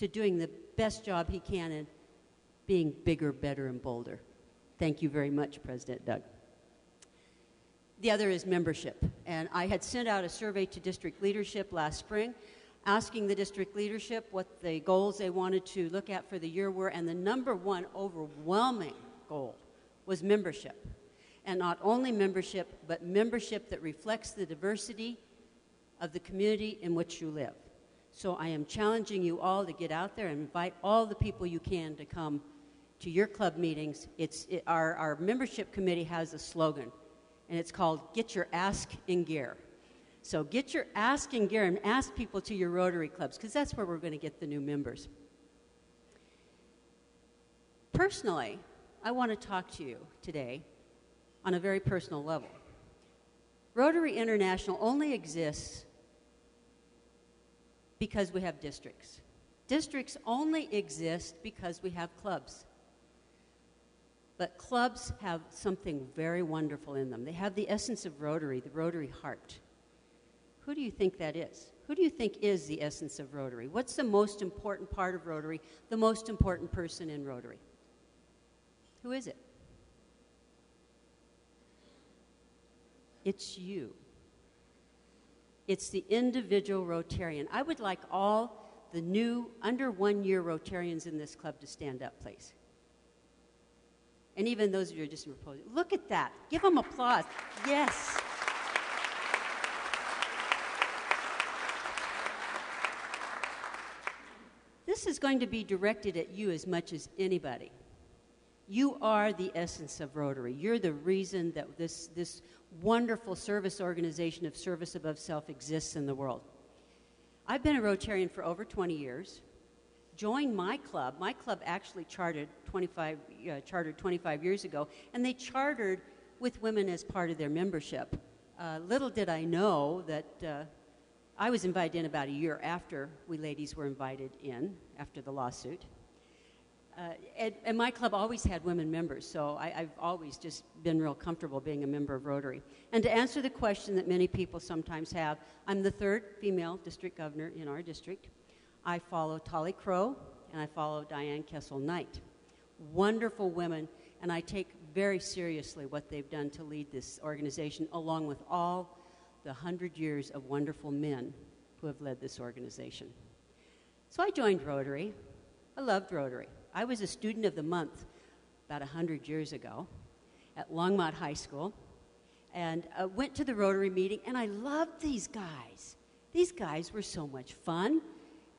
to doing the best job he can in being bigger, better, and bolder. Thank you very much, President Doug. The other is membership. And I had sent out a survey to district leadership last spring, asking the district leadership what the goals they wanted to look at for the year were, and the number one overwhelming goal was membership. And not only membership, but membership that reflects the diversity of the community in which you live. So I am challenging you all to get out there and invite all the people you can to come to your club meetings. Our membership committee has a slogan, and it's called Get Your Ask in Gear. So get your ask in gear and ask people to your Rotary clubs, because that's where we're going to get the new members. Personally, I want to talk to you today on a very personal level. Rotary International only exists because we have districts. Districts only exist because we have clubs. But clubs have something very wonderful in them. They have the essence of Rotary, the Rotary heart. Who do you think that is? Who do you think is the essence of Rotary? What's the most important part of Rotary, the most important person in Rotary? Who is it? It's you. It's the individual Rotarian. I would like all the new under 1 year Rotarians in this club to stand up, please. And even those of you who are just proposing. Look at that. Give them applause. Yes. This is going to be directed at you as much as anybody. You are the essence of Rotary. You're the reason that this wonderful service organization of service above self exists in the world. I've been a Rotarian for over 20 years. Joined my club. My club actually chartered 25 years ago, and they chartered with women as part of their membership. Little did I know that I was invited in about a year after we ladies were invited in, after the lawsuit. And my club always had women members, so I've always just been real comfortable being a member of Rotary. And to answer the question that many people sometimes have, I'm the third female district governor in our district. I follow Tolly Crow, and I follow Diane Kessel-Knight. Wonderful women, and I take very seriously what they've done to lead this organization, along with all the 100 years of wonderful men who have led this organization. So I joined Rotary. I loved Rotary. I was a student of the month about 100 years ago at Longmont High School, and went to the Rotary meeting, and I loved these guys. These guys were so much fun,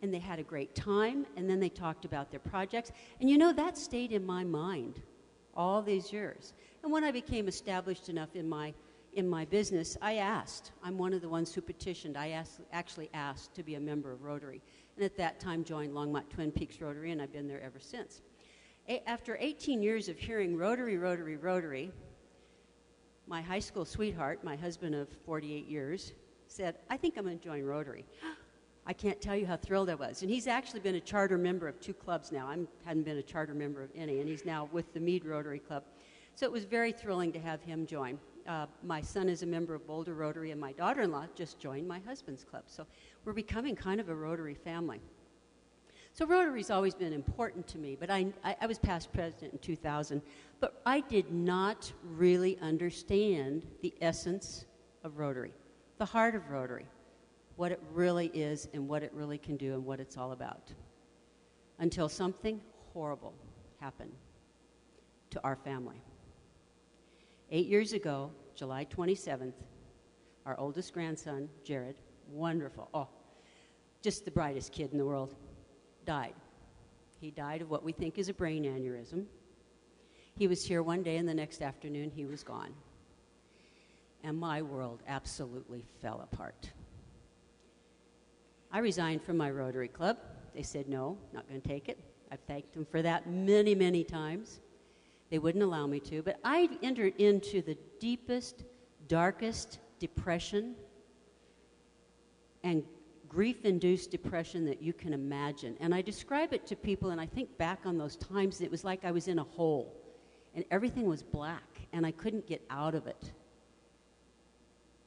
and they had a great time, and then they talked about their projects. And you know, that stayed in my mind all these years. And when I became established enough in my business, I asked. I'm one of the ones who petitioned. I actually asked to be a member of Rotary. And at that time joined Longmont Twin Peaks Rotary, and I've been there ever since. After 18 years of hearing Rotary, Rotary, Rotary, my high school sweetheart, my husband of 48 years, said, I think I'm going to join Rotary. I can't tell you how thrilled I was. And he's actually been a charter member of 2 clubs now. I hadn't been a charter member of any, and he's now with the Meade Rotary Club. So it was very thrilling to have him join. My son is a member of Boulder Rotary, and my daughter-in-law just joined my husband's club. So we're becoming kind of a Rotary family. So Rotary's always been important to me, but I was past president in 2000, but I did not really understand the essence of Rotary, the heart of Rotary, what it really is and what it really can do and what it's all about, until something horrible happened to our family. 8 years ago, July 27th, our oldest grandson, Jared, wonderful, just the brightest kid in the world, died. He died of what we think is a brain aneurysm. He was here one day, and the next afternoon he was gone. And my world absolutely fell apart. I resigned from my Rotary Club. They said, no, not going to take it. I've thanked them for that many, many times. They wouldn't allow me to, but I entered into the deepest, darkest depression and grief-induced depression that you can imagine. And I describe it to people, and I think back on those times, and it was like I was in a hole, and everything was black, and I couldn't get out of it.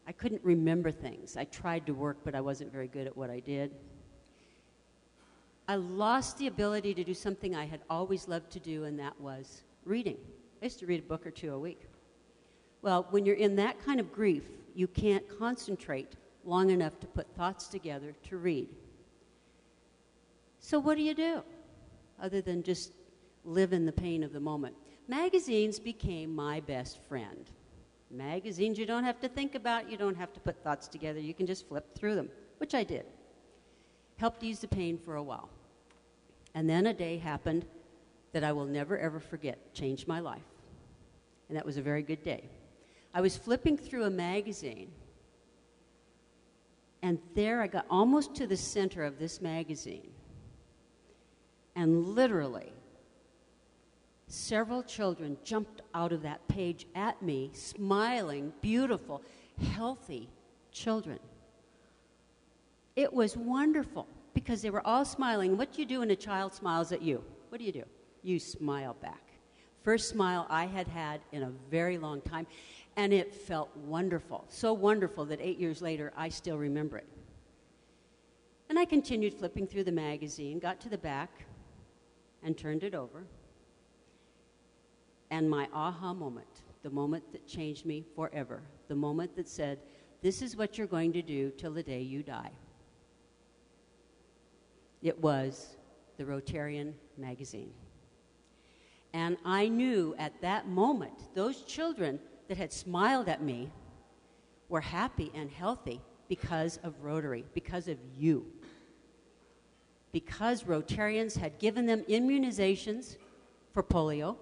I couldn't remember things. I tried to work, but I wasn't very good at what I did. I lost the ability to do something I had always loved to do, and that was reading. I used to read a book or two a week. Well, when you're in that kind of grief, you can't concentrate long enough to put thoughts together to read. So what do you do other than just live in the pain of the moment? Magazines became my best friend. Magazines you don't have to think about, you don't have to put thoughts together, you can just flip through them, which I did. Helped ease the pain for a while. And then a day happened that I will never ever forget, changed my life. And that was a very good day. I was flipping through a magazine, and there I got almost to the center of this magazine. And literally, several children jumped out of that page at me, smiling, beautiful, healthy children. It was wonderful because they were all smiling. What do you do when a child smiles at you? What do? You smile back. First smile I had had in a very long time, and it felt wonderful. So wonderful that 8 years later, I still remember it. And I continued flipping through the magazine, got to the back, and turned it over. And my aha moment, the moment that changed me forever, the moment that said, this is what you're going to do till the day you die. It was the Rotarian magazine. And I knew at that moment, those children that had smiled at me were happy and healthy because of Rotary, because of you. Because Rotarians had given them immunizations for polio.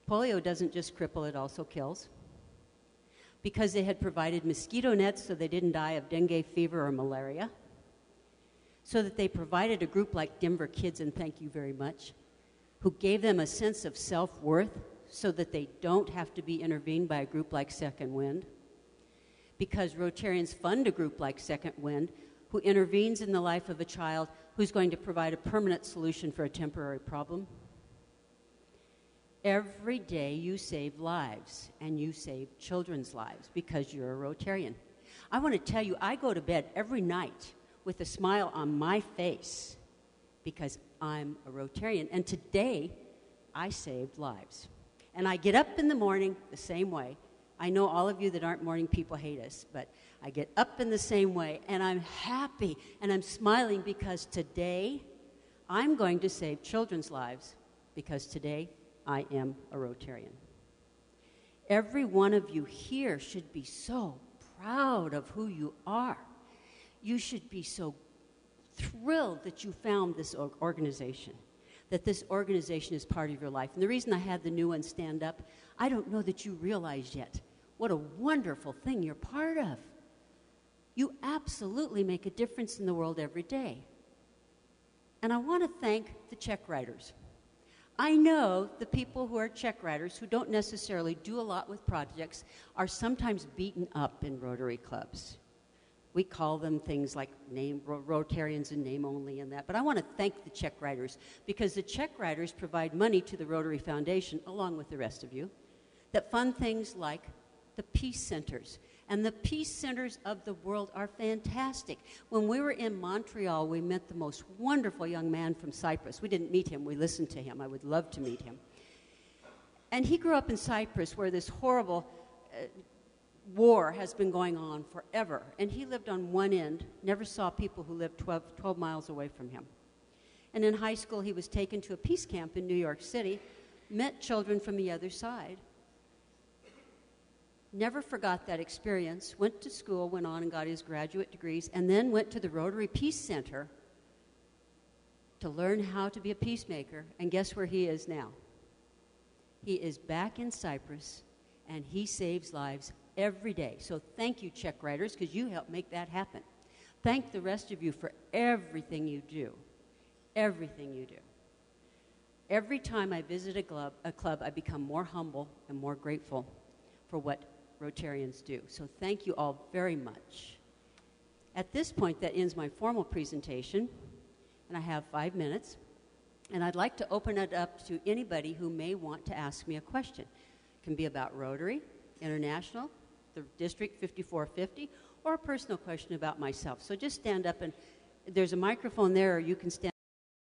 Polio doesn't just cripple, it also kills. Because they had provided mosquito nets so they didn't die of dengue fever or malaria. So that they provided a group like Denver Kids, and thank you very much, who gave them a sense of self-worth so that they don't have to be intervened by a group like Second Wind. Because Rotarians fund a group like Second Wind who intervenes in the life of a child who's going to provide a permanent solution for a temporary problem. Every day you save lives, and you save children's lives because you're a Rotarian. I want to tell you, I go to bed every night with a smile on my face because I'm a Rotarian. And today, I saved lives. And I get up in the morning the same way. I know all of you that aren't morning people hate us, but I get up in the same way, and I'm happy, and I'm smiling because today, I'm going to save children's lives because today, I am a Rotarian. Every one of you here should be so proud of who you are. You should be so thrilled that you found this organization, that this organization is part of your life. And the reason I had the new one stand up, I don't know that you realize yet what a wonderful thing you're part of. You absolutely make a difference in the world every day. And I want to thank the check writers. I know the people who are check writers who don't necessarily do a lot with projects are sometimes beaten up in Rotary clubs. We call them things like Rotarians in name only and that. But I want to thank the check writers because the check writers provide money to the Rotary Foundation, along with the rest of you, that fund things like the peace centers. And the peace centers of the world are fantastic. When we were in Montreal, we met the most wonderful young man from Cyprus. We didn't meet him, we listened to him. I would love to meet him. And he grew up in Cyprus where this horrible war has been going on forever. And he lived on one end, never saw people who lived 12 miles away from him. And in high school, he was taken to a peace camp in New York City, met children from the other side, never forgot that experience, went to school, went on and got his graduate degrees, and then went to the Rotary Peace Center to learn how to be a peacemaker. And guess where he is now? He is back in Cyprus, and he saves lives every day. So thank you, check writers, because you help make that happen. Thank the rest of you for everything you do. Everything you do. Every time I visit a club, I become more humble and more grateful for what Rotarians do. So thank you all very much. At this point, that ends my formal presentation, and I have 5 minutes, and I'd like to open it up to anybody who may want to ask me a question. It can be about Rotary, International, the District 5450, or a personal question about myself. So just stand up, and there's a microphone there, or you can stand